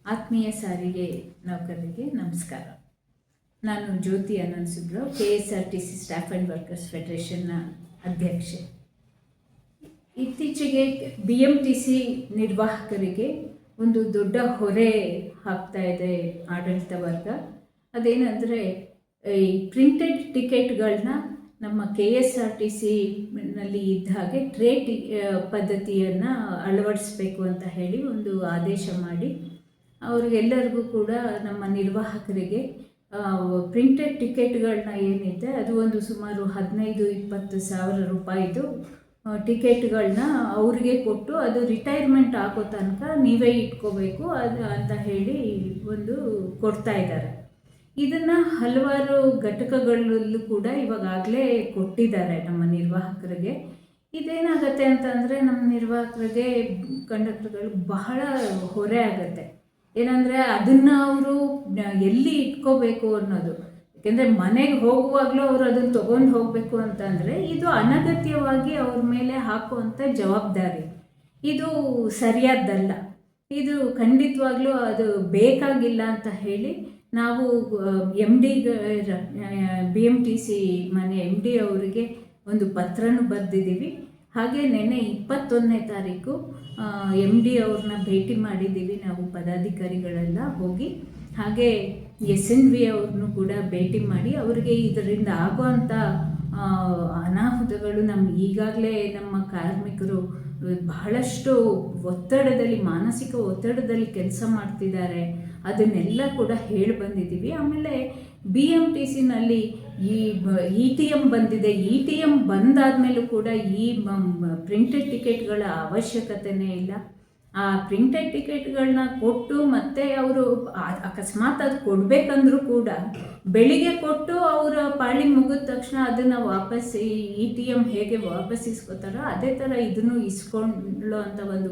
ಆತ್ಮೀಯ ಸಾರಿಗೆ ನೌಕರರಿಗೆ ನಮಸ್ಕಾರ. ನಾನು Jyoti Anant Subrao, KSRTC staff and workers ಫೆಡರೇಷನ್ನ ಅಧ್ಯಕ್ಷೆ. ಇತ್ತೀಚೆಗೆ BMTC ನಿರ್ವಾಹಕರಿಗೆ ಒಂದು ದೊಡ್ಡ ಹೊರೆ ಹಾಕ್ತಾ ಇದೆ ಆಡಳಿತ ವರ್ಗ. ಅದೇನೆಂದರೆ, ಈ ಪ್ರಿಂಟೆಡ್ ಟಿಕೆಟ್ಗಳನ್ನ ನಮ್ಮ KSRTCನಲ್ಲಿ ಇದ್ದ ಹಾಗೆ ಪದ್ಧತಿಯನ್ನು ಅಳವಡಿಸಬೇಕು ಅಂತ ಹೇಳಿ ಒಂದು ಆದೇಶ ಮಾಡಿ ಅವ್ರಿಗೆಲ್ಲರಿಗೂ ಕೂಡ ನಮ್ಮ ನಿರ್ವಾಹಕರಿಗೆ ಪ್ರಿಂಟೆಡ್ ಟಿಕೆಟ್ಗಳನ್ನ ಏನಿದೆ ಅದು ಒಂದು ಸುಮಾರು 15-20 ಸಾವಿರ ರೂಪಾಯಿದು ಟಿಕೆಟ್ಗಳನ್ನ ಅವ್ರಿಗೆ ಕೊಟ್ಟು ಅದು ರಿಟೈರ್ಮೆಂಟ್ ಆಗೋ ತನಕ ನೀವೇ ಇಟ್ಕೋಬೇಕು ಅಂತ ಹೇಳಿ ಒಂದು ಕೊಡ್ತಾ ಇದ್ದಾರೆ. ಇದನ್ನು ಹಲವಾರು ಘಟಕಗಳಲ್ಲೂ ಕೂಡ ಇವಾಗಲೇ ಕೊಟ್ಟಿದ್ದಾರೆ ನಮ್ಮ ನಿರ್ವಾಹಕರಿಗೆ. ಇದೇನಾಗುತ್ತೆ ಅಂತಂದರೆ, ನಮ್ಮ ನಿರ್ವಾಹಕರಿಗೆ ಕಂಡಕ್ಟರ್ಗಳು ಬಹಳ ಹೊರೆ ಆಗುತ್ತೆ. ಏನಂದರೆ, ಅದನ್ನು ಅವರು ಎಲ್ಲಿ ಇಟ್ಕೋಬೇಕು ಅನ್ನೋದು. ಯಾಕೆಂದರೆ ಮನೆಗೆ ಹೋಗುವಾಗಲೂ ಅವರು ಅದನ್ನು ತೊಗೊಂಡು ಹೋಗಬೇಕು ಅಂತಂದರೆ ಇದು ಅನಗತ್ಯವಾಗಿ ಅವ್ರ ಮೇಲೆ ಹಾಕುವಂಥ ಜವಾಬ್ದಾರಿ. ಇದು ಸರಿಯಾದ್ದಲ್ಲ. ಇದು ಖಂಡಿತವಾಗ್ಲೂ ಅದು ಬೇಕಾಗಿಲ್ಲ ಅಂತ ಹೇಳಿ ನಾವು MD BMTC ಮನೆ MD ಅವರಿಗೆ ಒಂದು ಪತ್ರನೂ ಬರೆದಿದ್ದೀವಿ. ಹಾಗೆ ನೆನ್ನೆ 21ನೇ ತಾರೀಕು MD ಅವ್ರನ್ನ ಭೇಟಿ ಮಾಡಿದ್ದೀವಿ ನಾವು ಪದಾಧಿಕಾರಿಗಳೆಲ್ಲ ಹೋಗಿ. ಹಾಗೆ SNV ಅವ್ರನ್ನೂ ಕೂಡ ಭೇಟಿ ಮಾಡಿ ಅವರಿಗೆ ಇದರಿಂದ ಆಗುವಂಥ ಅನಾಹುತಗಳು, ಈಗಾಗಲೇ ನಮ್ಮ ಕಾರ್ಮಿಕರು ಬಹಳಷ್ಟು ಒತ್ತಡದಲ್ಲಿ, ಮಾನಸಿಕ ಒತ್ತಡದಲ್ಲಿ ಕೆಲಸ ಮಾಡ್ತಿದ್ದಾರೆ, ಅದನ್ನೆಲ್ಲ ಕೂಡ ಹೇಳಿ ಬಂದಿದ್ದೀವಿ. ಆಮೇಲೆ BMTCನಲ್ಲಿ ಈ ETM ಬಂದಿದೆ. ETM ಬಂದಾದಮೇಲೂ ಕೂಡ ಈ ಪ್ರಿಂಟೆಡ್ ಟಿಕೆಟ್ಗಳ ಅವಶ್ಯಕತೆಯೇ ಇಲ್ಲ. ಆ ಪ್ರಿಂಟೆಡ್ ಟಿಕೆಟ್ಗಳನ್ನ ಕೊಟ್ಟು ಮತ್ತೆ ಅವರು ಅಕಸ್ಮಾತ್ ಅದು ಕೊಡಬೇಕಂದ್ರೂ ಕೂಡ ಬೆಳಿಗ್ಗೆ ಕೊಟ್ಟು ಅವರ ಪಾಳಿ ಮುಗಿದ ತಕ್ಷಣ ಅದನ್ನು ವಾಪಸ್ ETM ಹೇಗೆ ವಾಪಸ್ ಇಸ್ಕೋತಾರೋ ಅದೇ ಥರ ಇದನ್ನು ಇಸ್ಕೊಳ್ಳೋ ಅಂಥ ಒಂದು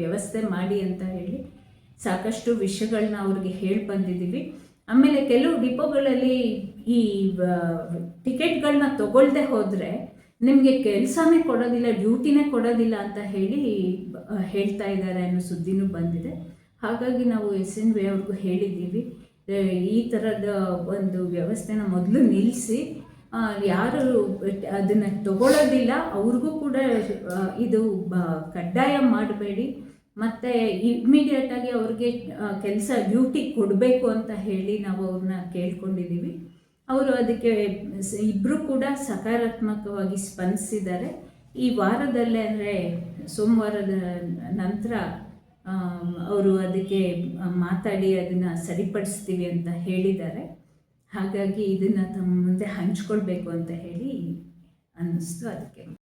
ವ್ಯವಸ್ಥೆ ಮಾಡಿ ಅಂತ ಹೇಳಿ ಸಾಕಷ್ಟು ವಿಷಯಗಳನ್ನ ಅವ್ರಿಗೆ ಹೇಳಿ ಬಂದಿದ್ದೀವಿ. ಆಮೇಲೆ ಕೆಲವು ಡಿಪೋಗಳಲ್ಲಿ ಈ ಟಿಕೆಟ್ಗಳನ್ನ ತಗೊಳ್ಳದೆ ಹೋದರೆ ನಿಮಗೆ ಕೆಲಸನೇ ಕೊಡೋದಿಲ್ಲ, ಡ್ಯೂಟಿನೇ ಕೊಡೋದಿಲ್ಲ ಅಂತ ಹೇಳಿ ಹೇಳ್ತಾ ಇದ್ದಾರೆ ಅನ್ನೋ ಸುದ್ದಿನೂ ಬಂದಿದೆ. ಹಾಗಾಗಿ ನಾವು SNV ಅವ್ರಿಗೂ ಹೇಳಿದ್ದೀವಿ, ಈ ಥರದ ಒಂದು ವ್ಯವಸ್ಥೆನ ಮೊದಲು ನಿಲ್ಲಿಸಿ, ಯಾರು ಅದನ್ನು ತಗೊಳ್ಳೋದಿಲ್ಲ ಅವ್ರಿಗೂ ಕೂಡ ಇದು ಕಡ್ಡಾಯ ಮಾಡಬೇಡಿ, ಮತ್ತು ಇಮ್ಮಿಡಿಯೇಟಾಗಿ ಅವ್ರಿಗೆ ಕೆಲಸ ಡ್ಯೂಟಿ ಕೊಡಬೇಕು ಅಂತ ಹೇಳಿ ನಾವು ಅವ್ರನ್ನ ಕೇಳ್ಕೊಂಡಿದ್ದೀವಿ. ಅವರು ಅದಕ್ಕೆ ಇಬ್ಬರು ಕೂಡ ಸಕಾರಾತ್ಮಕವಾಗಿ ಸ್ಪಂದಿಸಿದ್ದಾರೆ. ಈ ವಾರದಲ್ಲೇ, ಅಂದರೆ ಸೋಮವಾರದ ನಂತರ ಅವರು ಅದಕ್ಕೆ ಮಾತಾಡಿ ಅದನ್ನು ಸರಿಪಡಿಸ್ತೀವಿ ಅಂತ ಹೇಳಿದ್ದಾರೆ. ಹಾಗಾಗಿ ಇದನ್ನು ತಮ್ಮ ಮುಂದೆ ಹಂಚ್ಕೊಳ್ಬೇಕು ಅಂತ ಹೇಳಿ ಅನ್ನಿಸ್ತು. ಅದಕ್ಕೆ